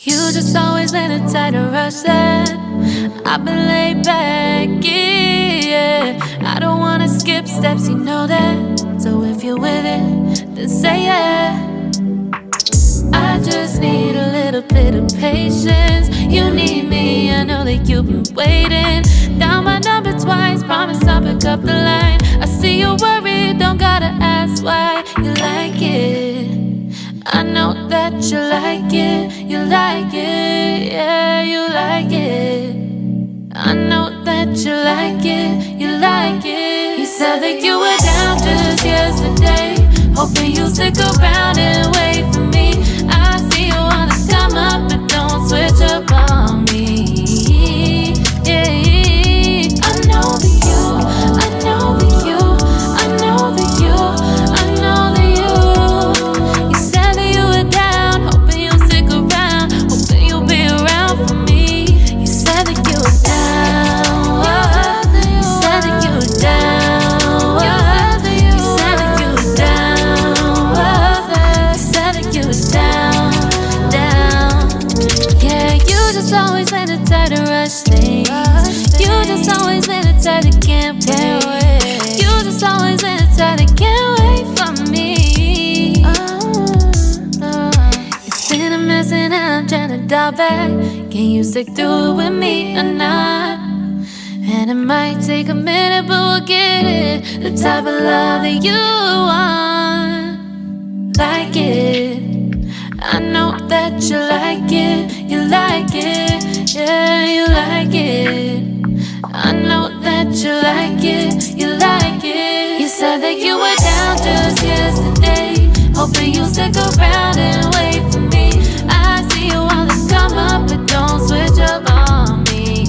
You just always been a tight rush that I've been laid back, yeah. I don't wanna skip steps, you know that. So if you're with it, then say yeah. I just need a little bit of patience. You need me, I know that you've been waiting. Down my number twice, promise I'll pick up the line. I see you worried, don't gotta ask why. You like it, I know that you like it. You like it, yeah, you like it. I know that you like it, you like it. You said that you were down just yesterday, hoping you'll stick around and wait for me. I see you wanna come up, but don't switch up on me. Yeah, I know that you, I know that you, I know that you, I know that you. You said that you were down, hoping you'll stick around, hoping you'll be around for me. You said that you were down, you said that you were down, you said that you were down, you said that you were down, down. Yeah, you just always been the type to rush things. You just always been the type that can't wait. You just always been the type that can't wait for me. It's been a mess and I'm trying to dial back. Can you stick through it with me or not? And it might take a minute, but we'll get it. The type of love that you want, like it. I know that you like it, you like it, yeah, you like it. I know that you like it, you like it. You said that you were down just yesterday, hoping you'll stick around and wait for me. I see you wanna come up, but don't switch up on me.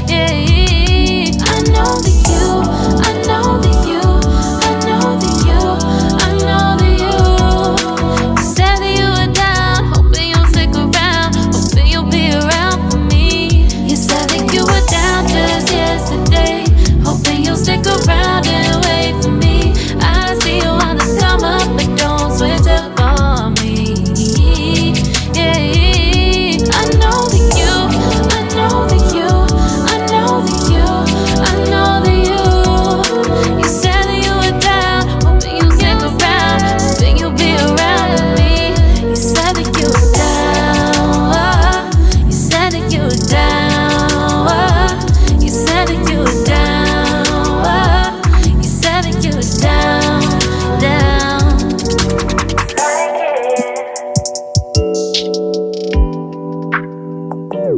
Yeah, I know that you, I know that you, I know that you, I know that you. You said that you were down, hoping you'll stick around, hoping you'll be around for me. You said that you were down just yesterday, hoping you'll stick around and wait for me. I see you wanna come up, but don't switch up on me. Yeah, I know that you, I know that you, I know that you, I know that you. You said that you were down, hoping you'll stick around, hoping you'll be around with me. You said that you were down, you said that you were down, you said that you were down, you said that you were down, down.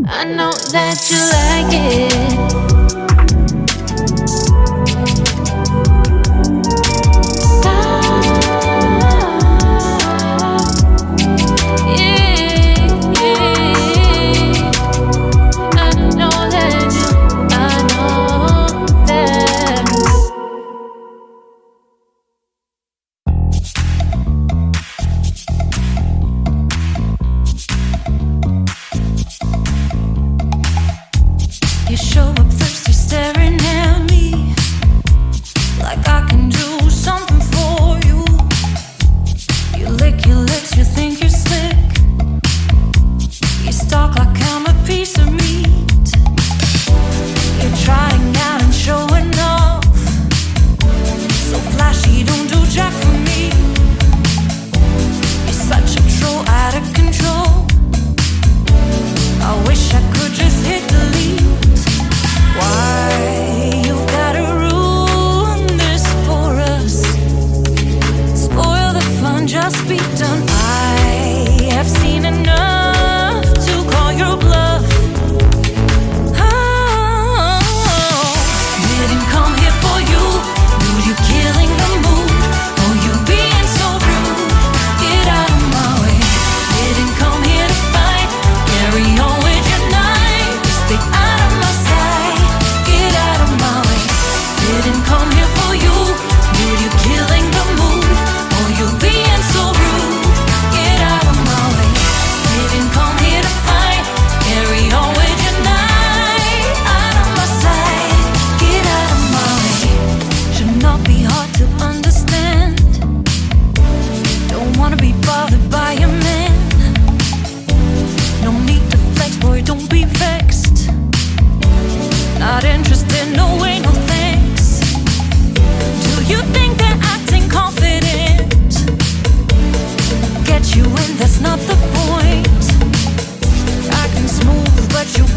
I know that you like it. You show up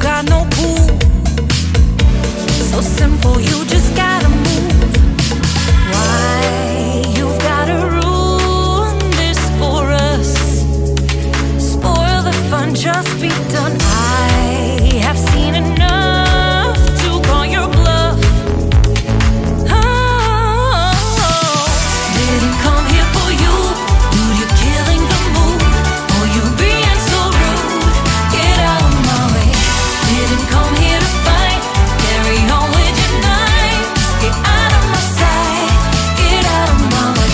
got no cool. So simple, you just gotta move. Why you've gotta ruin this for us? Spoil the fun, just be done. I have seen enough to call your bluff. Oh, didn't come here for you. Dude, you're killing the mood. Oh, you being so rude. Get out of my way. Didn't come here to fight. Carry on with your night. Just get out of my sight. Get out of my way.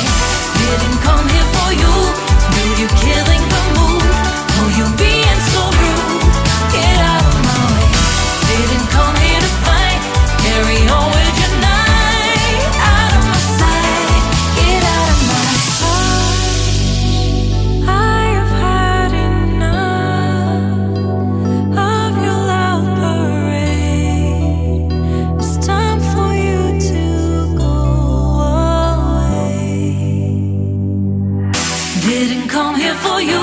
Didn't come here for you. Dude, you're killing the mood. Oh, you being so rude. Get out of my way. Didn't come here to fight. Carry on with your night. Out of my sight. Get out of my sight. I have had enough of your loud parade. It's time for you to go away. Didn't come here for you.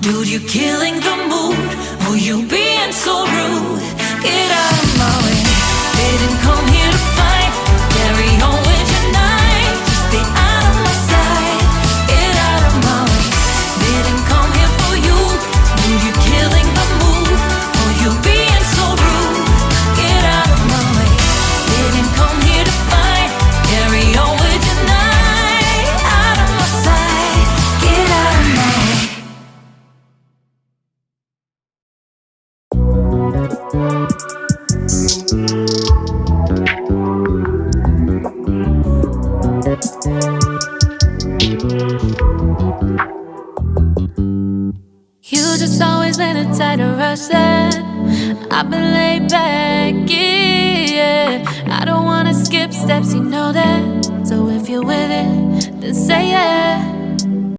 Dude, you're killing the mood. Oh, you being so rude. Get out of my way. Didn't come here to fight. Carry on with your night. Just stay out of my sight. Get out of my way. Didn't come here for you. Dude, you're killing the mood. Oh, you being so rude. Get out of my way. Didn't come here to fight. Carry on with your night. Out of my sight. Get out of my way. You just always been a tighter rush that I've been laid back, yeah. I don't wanna skip steps, you know that. So if you're with it, then say yeah.